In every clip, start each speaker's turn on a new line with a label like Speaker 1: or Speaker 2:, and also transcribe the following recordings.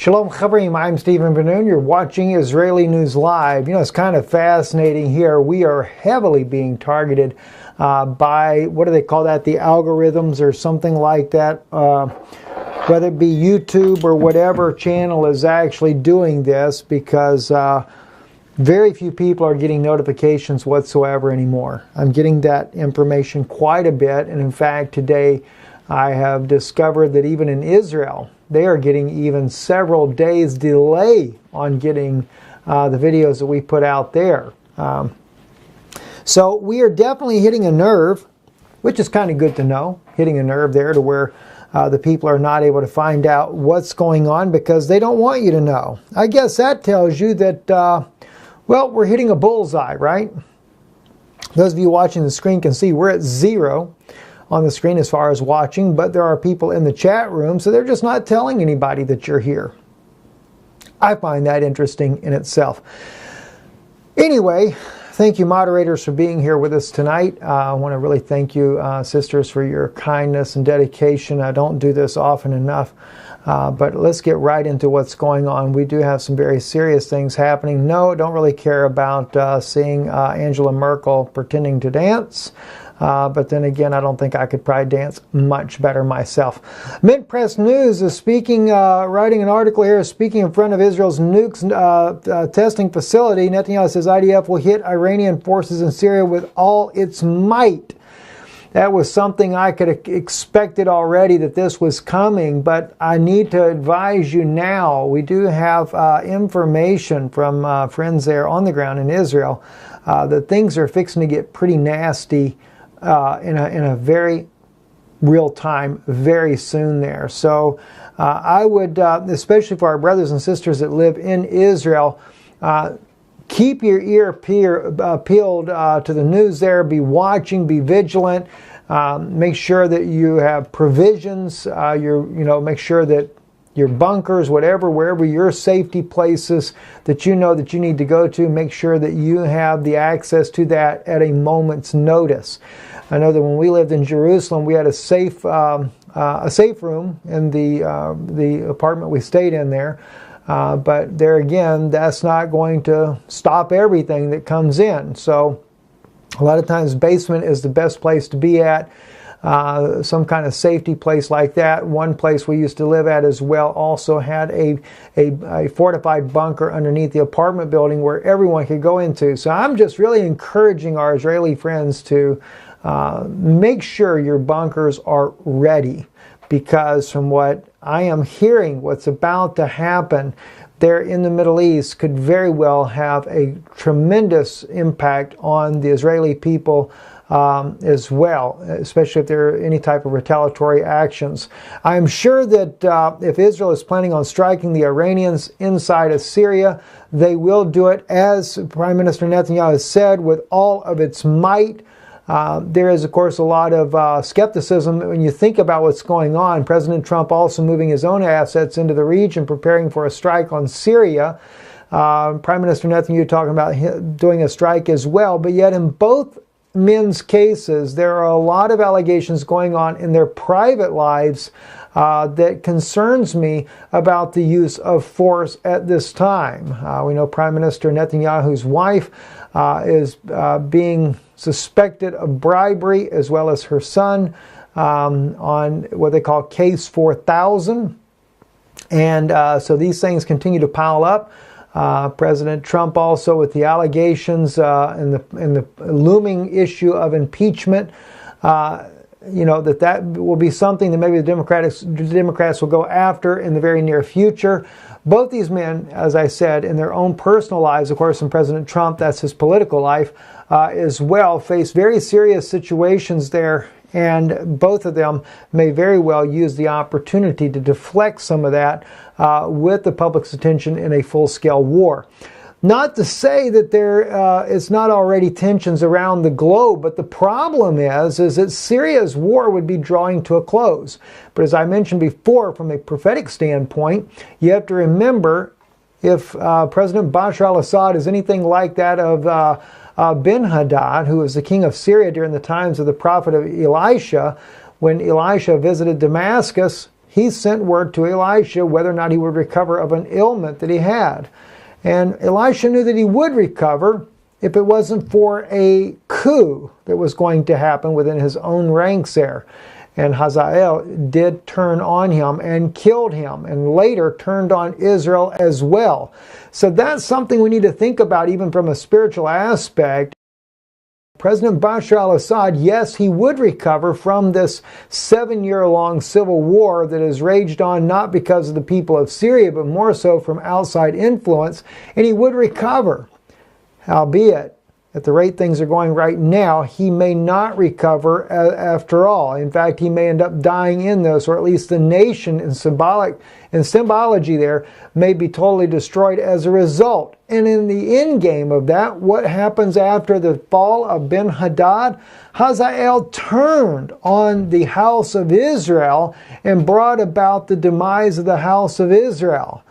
Speaker 1: Shalom Chavrim, I'm Stephen Ben-Nun. You're watching Israeli News Live. You know, it's kind of fascinating here. We are heavily being targeted by, what do they call that, the algorithms or something like that. Whether it be YouTube or whatever channel is actually doing this, because very few people are getting notifications whatsoever anymore. I'm getting that information quite a bit, and in fact today I have discovered that even in Israel, they are getting even several days delay on getting the videos that we put out there. So we are definitely hitting a nerve, which is kind of good to know, hitting a nerve there to where the people are not able to find out what's going on because they don't want you to know. I guess that tells you that, well, we're hitting a bullseye, right? Those of you watching the screen can see we're at 0 on the screen as far as watching, but there are people in the chat room, so they're just not telling anybody that you're here. I find that interesting in itself. Anyway, thank you moderators for being here with us tonight. I want to really thank you sisters for your kindness and dedication. I don't do this often enough, but let's get right into what's going on. We do have some very serious things happening. No, don't really care about seeing Angela Merkel pretending to dance. But then again, I don't think I could probably dance much better myself. Mint Press News is speaking, writing an article here, speaking in front of Israel's nukes testing facility. Netanyahu says IDF will hit Iranian forces in Syria with all its might. That was something I could have expected already, that this was coming, but I need to advise you now. We do have information from friends there on the ground in Israel that things are fixing to get pretty nasty in a very real time, very soon there. So I would, especially for our brothers and sisters that live in Israel, keep your ear peeled to the news there. Be watching, be vigilant. Make sure that you have provisions. Make sure that your bunkers, wherever your safety places that you know that you need to go to, make sure that you have the access to that at a moment's notice. I know that when we lived in Jerusalem, we had a safe room in the apartment we stayed in there. But there again, that's not going to stop everything that comes in. So a lot of times basement is the best place to be at. Some kind of safety place like that. One place we used to live at as well also had a fortified bunker underneath the apartment building where everyone could go into. So I'm just really encouraging our Israeli friends to make sure your bunkers are ready, because from what I am hearing, what's about to happen there in the Middle East could very well have a tremendous impact on the Israeli people as well, especially if there are any type of retaliatory actions. I'm sure that if Israel is planning on striking the Iranians inside of Syria, they will do it, as Prime Minister Netanyahu has said, with all of its might. There is, of course, a lot of skepticism when you think about what's going on. President Trump also moving his own assets into the region, preparing for a strike on Syria. Prime Minister Netanyahu talking about doing a strike as well. But yet in both men's cases, there are a lot of allegations going on in their private lives that concerns me about the use of force at this time. We know Prime Minister Netanyahu's wife is being suspected of bribery, as well as her son, on what they call Case 4000. And so these things continue to pile up. President Trump also with the allegations in the looming issue of impeachment. That will be something that maybe the Democrats will go after in the very near future. Both these men, as I said, in their own personal lives, of course, and President Trump, that's his political life, as well, face very serious situations there, and both of them may very well use the opportunity to deflect some of that with the public's attention in a full-scale war. Not to say that there is not already tensions around the globe, but the problem is that Syria's war would be drawing to a close. But as I mentioned before, from a prophetic standpoint, you have to remember, if President Bashar al-Assad is anything like that of Ben-Hadad, who was the king of Syria during the times of the prophet of Elisha, when Elisha visited Damascus, he sent word to Elisha whether or not he would recover of an ailment that he had. And Elisha knew that he would recover if it wasn't for a coup that was going to happen within his own ranks there. And Hazael did turn on him and killed him, and later turned on Israel as well. So that's something we need to think about even from a spiritual aspect. President Bashar al-Assad, yes, he would recover from this 7-year-long civil war that has raged on not because of the people of Syria, but more so from outside influence, and he would recover. Albeit, at the rate things are going right now, he may not recover after all. In fact, he may end up dying in this, or at least the nation in symbology there may be totally destroyed as a result. And in the end game of that, what happens after the fall of Ben-Hadad? Hazael turned on the house of Israel and brought about the demise of the house of Israel.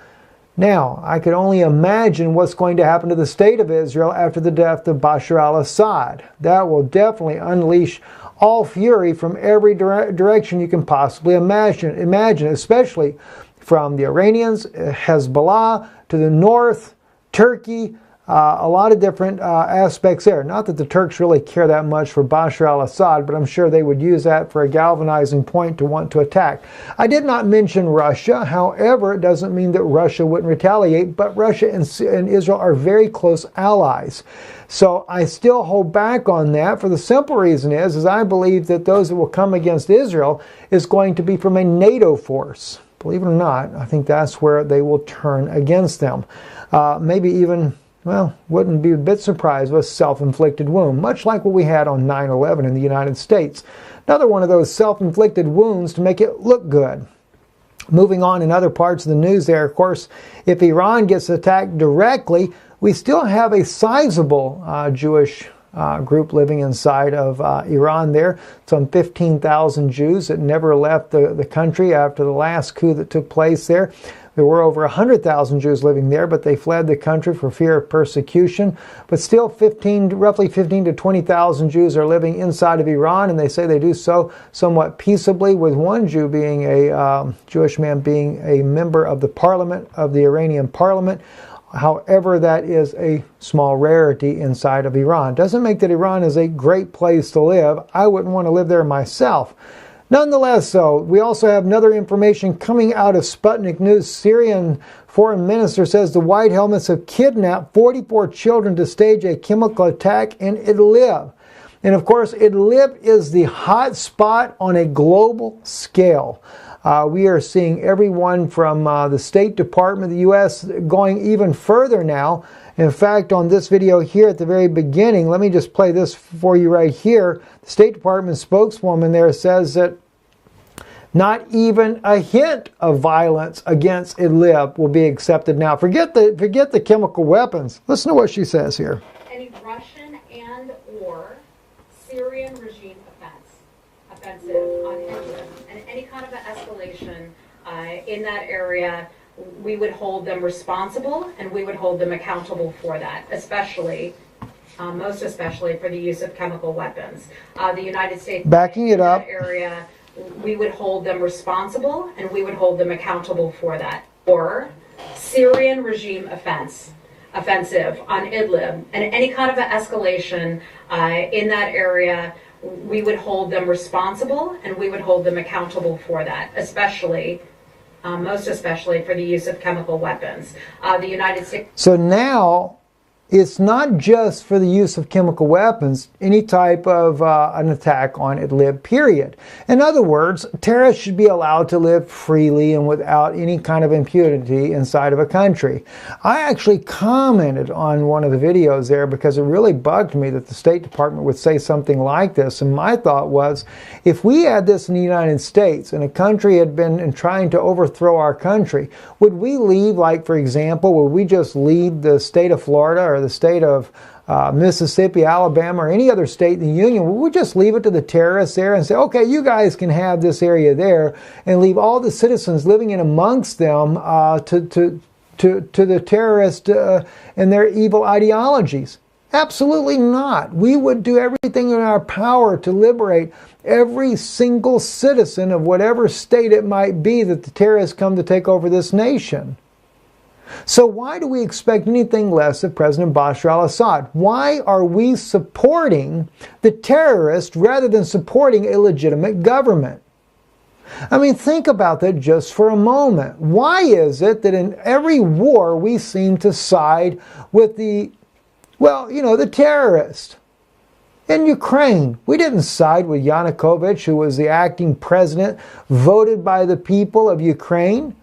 Speaker 1: Now, I could only imagine what's going to happen to the state of Israel after the death of Bashar al-Assad. That will definitely unleash all fury from every direction you can possibly imagine, especially from the Iranians, Hezbollah, to the north, Turkey, a lot of different aspects there. Not that the Turks really care that much for Bashar al-Assad, but I'm sure they would use that for a galvanizing point to want to attack. I did not mention Russia. However, it doesn't mean that Russia wouldn't retaliate, but Russia and Israel are very close allies. So I still hold back on that for the simple reason is I believe that those that will come against Israel is going to be from a NATO force. Believe it or not, I think that's where they will turn against them. Maybe even, well, wouldn't be a bit surprised with a self-inflicted wound, much like what we had on 9/11 in the United States. Another one of those self-inflicted wounds to make it look good. Moving on in other parts of the news there, of course, if Iran gets attacked directly, we still have a sizable Jewish group living inside of Iran there. Some 15,000 Jews that never left the country after the last coup that took place there. There were over 100,000 Jews living there, but they fled the country for fear of persecution. But still, roughly 15 to 20,000 Jews are living inside of Iran, and they say they do so somewhat peaceably, with one Jew being a Jewish man being a member of the parliament, of the Iranian parliament. However, that is a small rarity inside of Iran. Doesn't make that Iran is a great place to live. I wouldn't want to live there myself. Nonetheless, though, we also have another information coming out of Sputnik News. Syrian foreign minister says the White Helmets have kidnapped 44 children to stage a chemical attack in Idlib. And of course, Idlib is the hot spot on a global scale. We are seeing everyone from the State Department of the U.S. going even further now. In fact, on this video here at the very beginning, let me just play this for you right here. The State Department spokeswoman there says that not even a hint of violence against Idlib will be accepted now. Forget the chemical weapons. Listen to what she says here.
Speaker 2: Any Russian and or Syrian regime offensive on Idlib and any kind of an escalation in that area, we would hold them responsible and we would hold them accountable for that, especially, most especially for the use of chemical weapons. The United States,
Speaker 1: backing it up,
Speaker 2: area, we would hold them responsible and we would hold them accountable for that. Or Syrian regime offensive on Idlib and any kind of an escalation in that area, we would hold them responsible and we would hold them accountable for that, especially, most especially for the use of chemical weapons. The United States.
Speaker 1: So now it's not just for the use of chemical weapons, any type of an attack on Idlib, period. In other words, terrorists should be allowed to live freely and without any kind of impunity inside of a country. I actually commented on one of the videos there because it really bugged me that the State Department would say something like this. And my thought was, if we had this in the United States and a country had been trying to overthrow our country, would we leave, like, for example, would we just leave the state of Florida or the state of Mississippi, Alabama, or any other state in the Union? Would we just leave it to the terrorists there and say, okay, you guys can have this area there, and leave all the citizens living in amongst them to the terrorists and their evil ideologies? Absolutely not. We would do everything in our power to liberate every single citizen of whatever state it might be that the terrorists come to take over this nation. So why do we expect anything less of President Bashar al-Assad? Why are we supporting the terrorist rather than supporting a legitimate government? I mean, think about that just for a moment. Why is it that in every war we seem to side with the terrorist? In Ukraine, we didn't side with Yanukovych, who was the acting president voted by the people of Ukraine.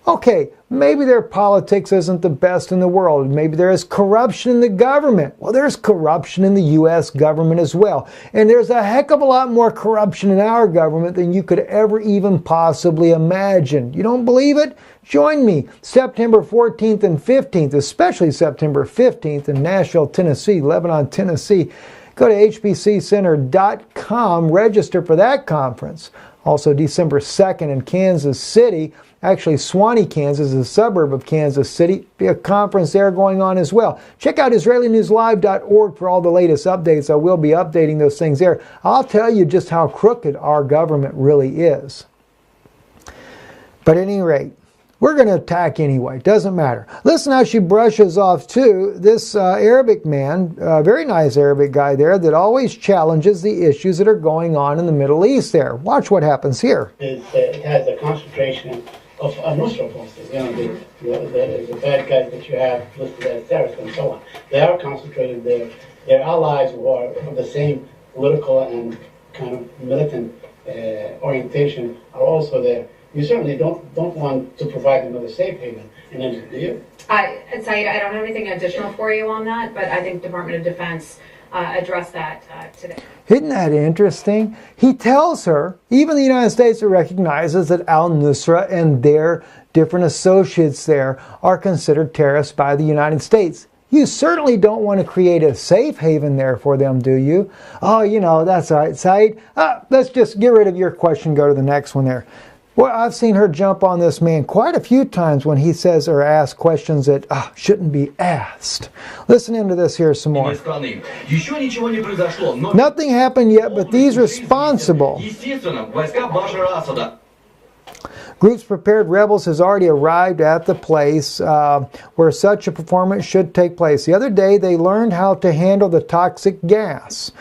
Speaker 1: Okay, maybe their politics isn't the best in the world. Maybe there is corruption in the government. Well, there's corruption in the U.S. government as well. And there's a heck of a lot more corruption in our government than you could ever even possibly imagine. You don't believe it? Join me September 14th and 15th, especially September 15th in Nashville, Tennessee, Lebanon, Tennessee. Go to hbccenter.com, register for that conference. Also December 2nd in Kansas City. Actually, Swanee, Kansas is a suburb of Kansas City. Be a conference there going on as well. Check out IsraeliNewsLive.org for all the latest updates. I will be updating those things there. I'll tell you just how crooked our government really is. But at any rate, we're going to attack anyway. Doesn't matter. Listen how she brushes off, too, this Arabic man, a very nice Arabic guy there, that always challenges the issues that are going on in the Middle East there. Watch what happens here.
Speaker 3: It has a concentration of Nusra forces, the bad guys that you have listed as terrorists and so on. They are concentrated there. Their allies who are of the same political and kind of militant orientation are also there. You certainly don't want to provide them with a safe haven, and then do you?
Speaker 2: Saeed, I don't have anything additional for you on that, but I think Department of Defense addressed that today.
Speaker 1: Isn't that interesting? He tells her, even the United States recognizes that al-Nusra and their different associates there are considered terrorists by the United States. You certainly don't want to create a safe haven there for them, do you? Oh, that's all right, Saeed. Let's just get rid of your question, go to the next one there. Well, I've seen her jump on this man quite a few times when he says or asks questions that shouldn't be asked. Listen into this here some more. Nothing happened yet, but these responsible groups prepared rebels has already arrived at the place where such a performance should take place. The other day, they learned how to handle the toxic gas.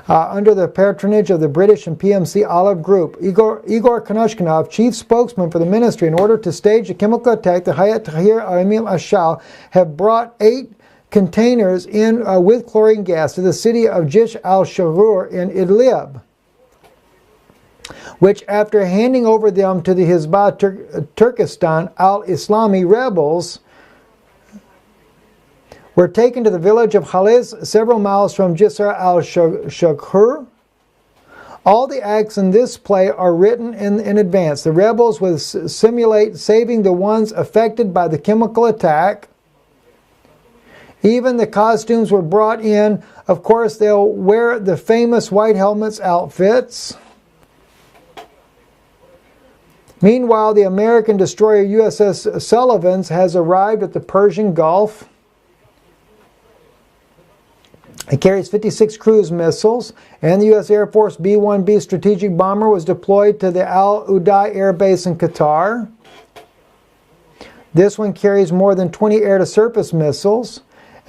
Speaker 1: Under the patronage of the British and PMC Olive Group, Igor Konoshkinov, chief spokesman for the ministry, in order to stage a chemical attack, the Hayat Tahrir Amim Ashal have brought 8 containers in with chlorine gas to the city of Jish al-Shurur in Idlib, which, after handing over them to the Hizbah Turkestan al-Islami rebels, were taken to the village of Khaliz, several miles from Jisr al-Shakur. All the acts in this play are written in advance. The rebels will simulate saving the ones affected by the chemical attack. Even the costumes were brought in. Of course, they'll wear the famous white helmets outfits. Meanwhile, the American destroyer USS Sullivan's has arrived at the Persian Gulf. It carries 56 cruise missiles, and the U.S. Air Force B-1B strategic bomber was deployed to the Al Uday Air Base in Qatar. This one carries more than 20 air-to-surface missiles.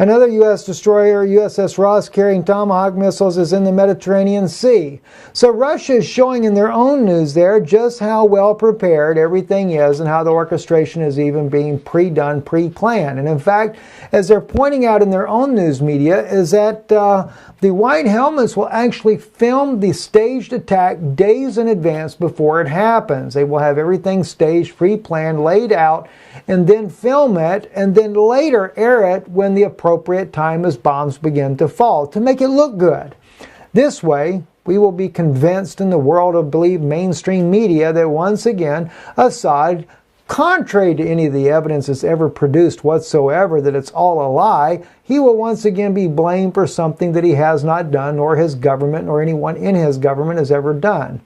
Speaker 1: Another U.S. destroyer, USS Ross, carrying Tomahawk missiles, is in the Mediterranean Sea. So Russia is showing in their own news there just how well prepared everything is and how the orchestration is even being pre-done, pre-planned. And in fact, as they're pointing out in their own news media, is that the White Helmets will actually film the staged attack days in advance before it happens. They will have everything staged, pre-planned, laid out, and then film it, and then later air it when the appropriate time as bombs begin to fall, to make it look good. This way, we will be convinced in the world of, believe, mainstream media that once again, Assad, contrary to any of the evidence that's ever produced whatsoever, that it's all a lie, he will once again be blamed for something that he has not done, nor his government, nor anyone in his government has ever done.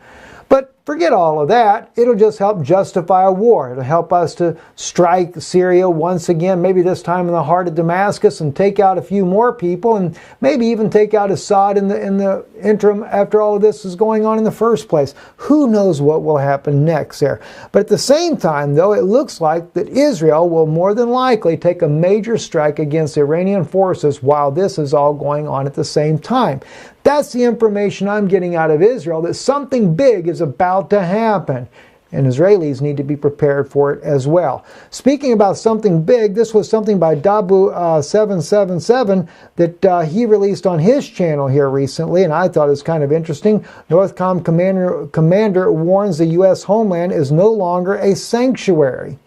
Speaker 1: But forget all of that. It'll just help justify a war. It'll help us to strike Syria once again, maybe this time in the heart of Damascus, and take out a few more people, and maybe even take out Assad in the interim after all of this is going on in the first place. Who knows what will happen next there. But at the same time, though, it looks like that Israel will more than likely take a major strike against Iranian forces while this is all going on at the same time. That's the information I'm getting out of Israel, that something big is about to happen. And Israelis need to be prepared for it as well. Speaking about something big, this was something by Dabu777 that he released on his channel here recently, and I thought it was kind of interesting. Northcom commander warns the U.S. homeland is no longer a sanctuary.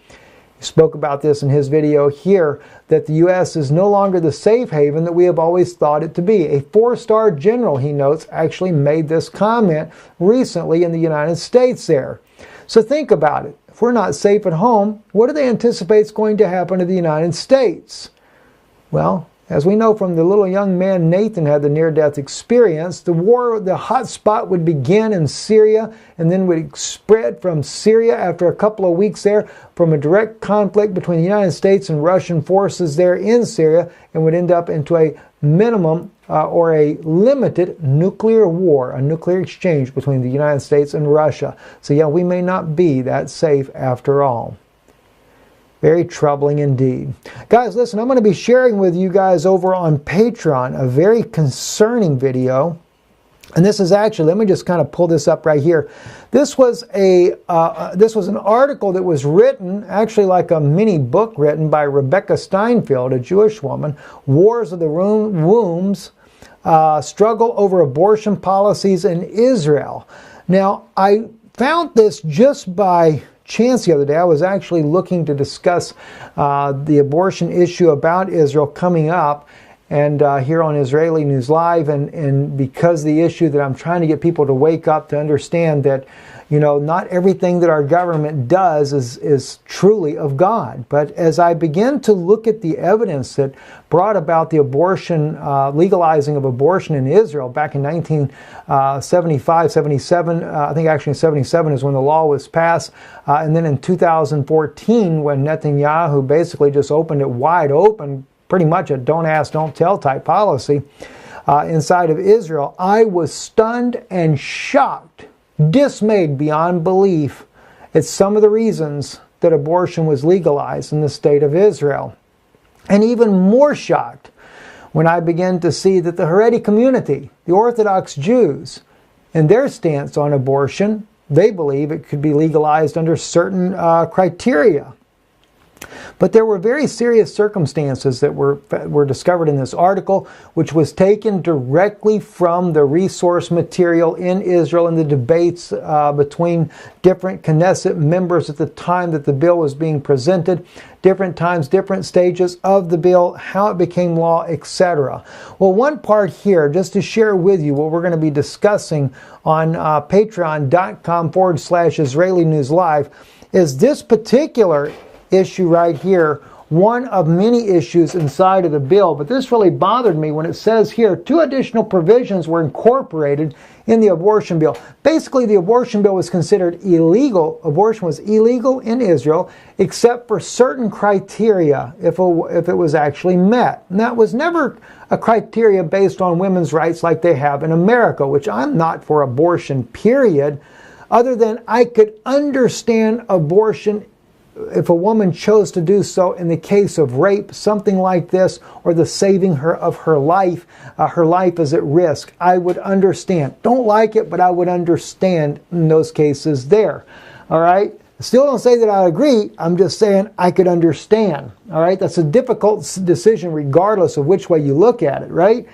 Speaker 1: He spoke about this in his video here, that the U.S. is no longer the safe haven that we have always thought it to be. A 4-star general, he notes, actually made this comment recently in the United States there. So think about it. If we're not safe at home, what do they anticipate is going to happen to the United States? Well, as we know from the little young man Nathan had the near-death experience, the war, the hot spot would begin in Syria and then would spread from Syria after a couple of weeks there from a direct conflict between the United States and Russian forces there in Syria, and would end up into a minimum or a limited nuclear war, a nuclear exchange between the United States and Russia. So yeah, we may not be that safe after all. Very troubling indeed. Guys, listen, I'm going to be sharing with you guys over on Patreon a very concerning video. And this is actually, let me just kind of pull this up right here. This was an article that was written, actually like a mini book written by Rebecca Steinfeld, a Jewish woman, Wars of the Wombs, Struggle Over Abortion Policies in Israel. Now, I found this just by chance the other day. I was actually looking to discuss the abortion issue about Israel coming up, and here on Israeli News Live, and because the issue that I'm trying to get people to wake up to understand that, you know, not everything that our government does is truly of God. But as I begin to look at the evidence that brought about the abortion, legalizing of abortion in Israel back in 1975, 77, I think actually in 77 is when the law was passed, and then in 2014 when Netanyahu basically just opened it wide open, pretty much a don't ask, don't tell type policy inside of Israel, I was stunned and shocked, dismayed beyond belief at some of the reasons that abortion was legalized in the state of Israel. And even more shocked when I began to see that the Haredi community, the Orthodox Jews, and their stance on abortion, they believe it could be legalized under certain criteria. But there were very serious circumstances that were discovered in this article, which was taken directly from the resource material in Israel and the debates between different Knesset members at the time that the bill was being presented, different times, different stages of the bill, how it became law, etc. Well, one part here, just to share with you what we're going to be discussing on patreon.com/Israeli News Live, is this particular issue right here, one of many issues inside of the bill. But this really bothered me when it says here 2 additional provisions were incorporated in the abortion bill. Basically, the abortion bill was considered illegal. Abortion was illegal in Israel except for certain criteria if it was actually met. And that was never a criteria based on women's rights like they have in America, which I'm not for abortion, period, other than I could understand abortion if a woman chose to do so in the case of rape, something like this, or the saving her of her life is at risk. I would understand. Don't like it, but I would understand in those cases there. All right? Still don't say that I agree. I'm just saying I could understand. All right? That's a difficult decision regardless of which way you look at it, right?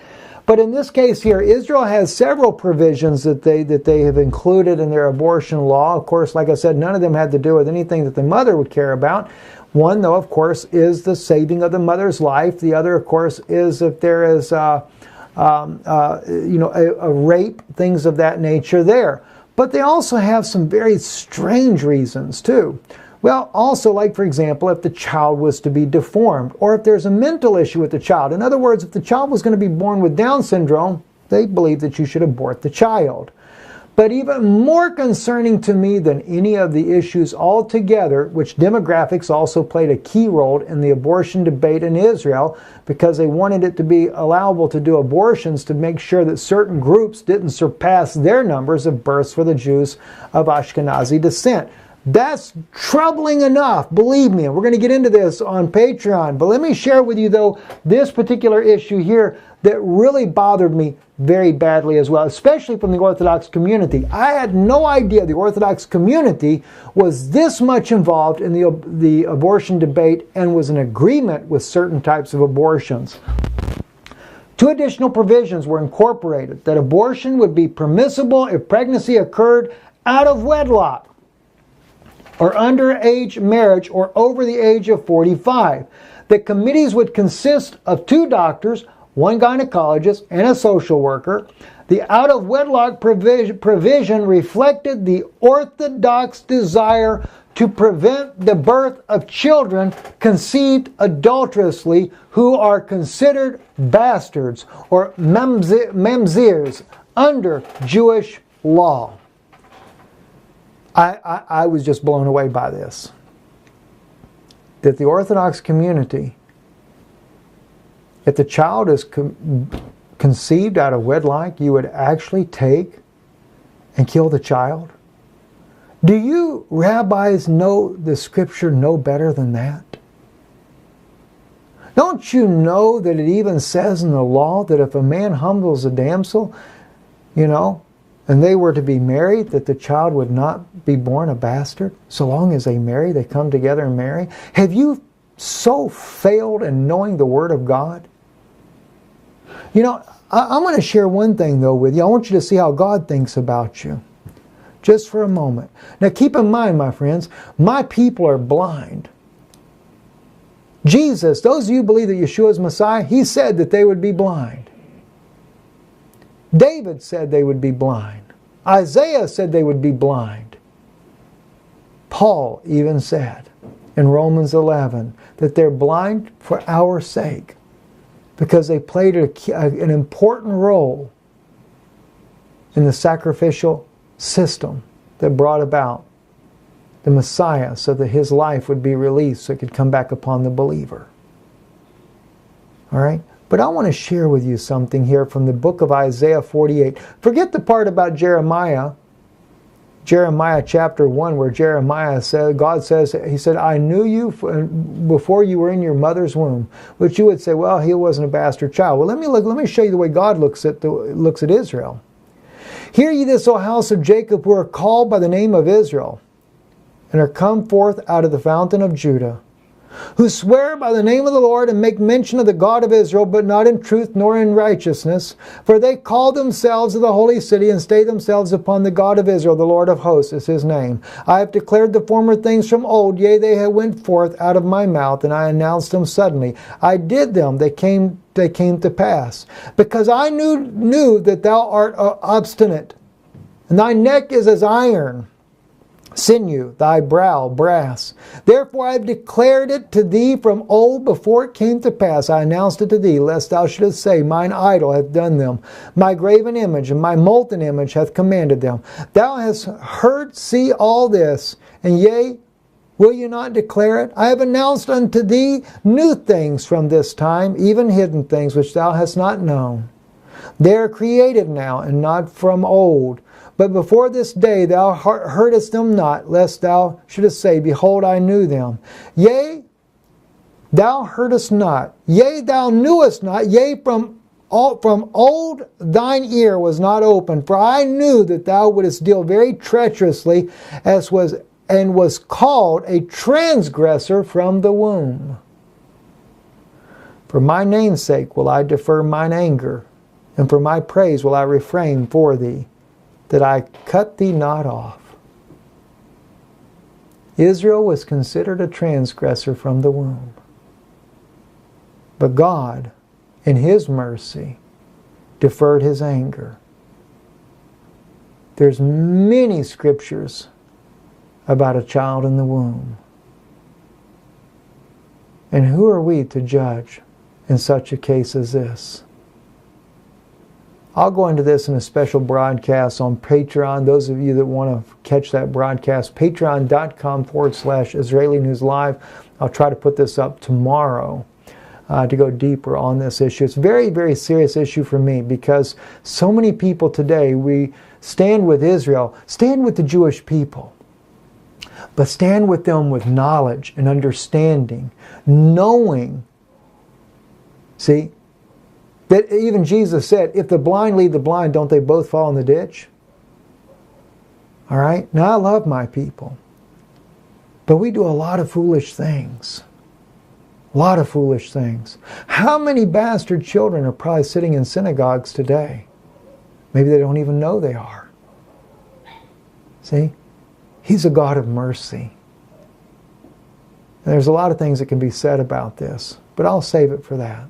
Speaker 1: But in this case here, Israel has several provisions that they have included in their abortion law. Of course, like I said, none of them had to do with anything that the mother would care about. One, though, of course, is the saving of the mother's life. The other, of course, is if there is a rape, things of that nature there. But they also have some very strange reasons, too. Well, also, like, for example, if the child was to be deformed, or if there's a mental issue with the child. In other words, if the child was going to be born with Down syndrome, they believe that you should abort the child. But even more concerning to me than any of the issues altogether, which demographics also played a key role in the abortion debate in Israel, because they wanted it to be allowable to do abortions to make sure that certain groups didn't surpass their numbers of births for the Jews of Ashkenazi descent. That's troubling enough, believe me. We're going to get into this on Patreon. But let me share with you, though, this particular issue here that really bothered me very badly as well, especially from the Orthodox community. I had no idea the Orthodox community was this much involved in the abortion debate and was in agreement with certain types of abortions. 2 additional provisions were incorporated: that abortion would be permissible if pregnancy occurred out of wedlock, or underage marriage, or over the age of 45. The committees would consist of 2 doctors, 1 gynecologist, and a social worker. The out-of-wedlock provision reflected the Orthodox desire to prevent the birth of children conceived adulterously who are considered bastards or mamzeers under Jewish law. I was just blown away by this. That the Orthodox community, if the child is conceived out of wedlock, you would actually take and kill the child? Do you rabbis know the scripture no better than that? Don't you know that it even says in the law that if a man humbles a damsel, and they were to be married, that the child would not be born a bastard? So long as they marry, they come together and marry. Have you so failed in knowing the Word of God? I'm going to share one thing, though, with you. I want you to see how God thinks about you. Just for a moment. Now, keep in mind, my friends, my people are blind. Jesus, those of you who believe that Yeshua is Messiah, He said that they would be blind. David said they would be blind. Isaiah said they would be blind. Paul even said in Romans 11 that they're blind for our sake, because they played an important role in the sacrificial system that brought about the Messiah, so that His life would be released so it could come back upon the believer. All right? But I want to share with you something here from the book of Isaiah 48. Forget the part about Jeremiah. Jeremiah chapter 1, where Jeremiah said, God says, He said, I knew you before you were in your mother's womb. Which you would say, well, he wasn't a bastard child. Well, let me show you the way God looks at Israel. Hear ye this, O house of Jacob, who are called by the name of Israel, and are come forth out of the fountain of Judah, who swear by the name of the Lord and make mention of the God of Israel, but not in truth nor in righteousness. For they call themselves of the holy city and stay themselves upon the God of Israel. The Lord of hosts is His name. I have declared the former things from old. Yea, they have went forth out of my mouth, and I announced them suddenly. I did them. They came to pass. Because I knew that thou art obstinate, and thy neck is as iron, sinew, thy brow brass. Therefore I have declared it to thee from old, before it came to pass. I announced it to thee, lest thou shouldest say, mine idol hath done them. My graven image and my molten image hath commanded them. Thou hast heard, see all this, and yea, will you not declare it? I have announced unto thee new things from this time, even hidden things which thou hast not known. They are created now, and not from old. But before this day thou heardest them not, lest thou shouldest say, behold, I knew them. Yea, thou heardest not. Yea, thou knewest not. Yea, from old thine ear was not open. For I knew that thou wouldest deal very treacherously, and was called a transgressor from the womb. For my name's sake will I defer mine anger, and for my praise will I refrain for thee, that I cut thee not off. Israel was considered a transgressor from the womb. But God, in His mercy, deferred His anger. There's many scriptures about a child in the womb. And who are we to judge in such a case as this? I'll go into this in a special broadcast on Patreon. Those of you that want to catch that broadcast, patreon.com/Israeli News Live. I'll try to put this up tomorrow to go deeper on this issue. It's a very, very serious issue for me because so many people today, we stand with Israel, stand with the Jewish people, but stand with them with knowledge and understanding, knowing, see, that even Jesus said, if the blind lead the blind, don't they both fall in the ditch? All right? Now, I love my people. But we do a lot of foolish things. A lot of foolish things. How many bastard children are probably sitting in synagogues today? Maybe they don't even know they are. See? He's a God of mercy. And there's a lot of things that can be said about this, but I'll save it for that.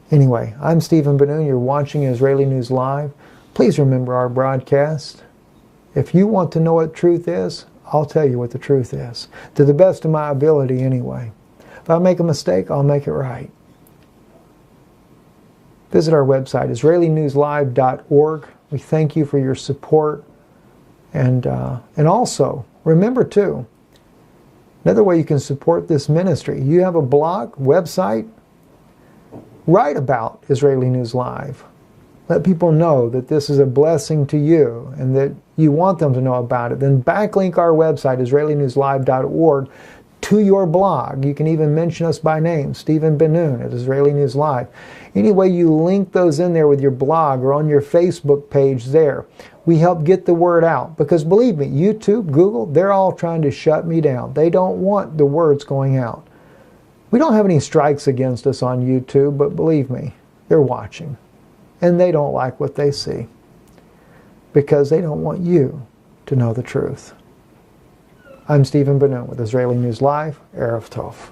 Speaker 1: Anyway, I'm Stephen Ben-Nun. You're watching Israeli News Live. Please remember our broadcast. If you want to know what truth is, I'll tell you what the truth is. To the best of my ability anyway. If I make a mistake, I'll make it right. Visit our website, IsraeliNewsLive.org. We thank you for your support. And also, remember too, another way you can support this ministry. You have a blog, website, write about Israeli News Live. Let people know that this is a blessing to you and that you want them to know about it. Then backlink our website, IsraeliNewsLive.org, to your blog. You can even mention us by name, Stephen Ben-Nun at Israeli News Live. Any way you link those in there with your blog or on your Facebook page there, we help get the word out. Because believe me, YouTube, Google, they're all trying to shut me down. They don't want the words going out. We don't have any strikes against us on YouTube, but believe me, they're watching. And they don't like what they see. Because they don't want you to know the truth. I'm Stephen Ben-Nun with Israeli News Live. Erev Tov.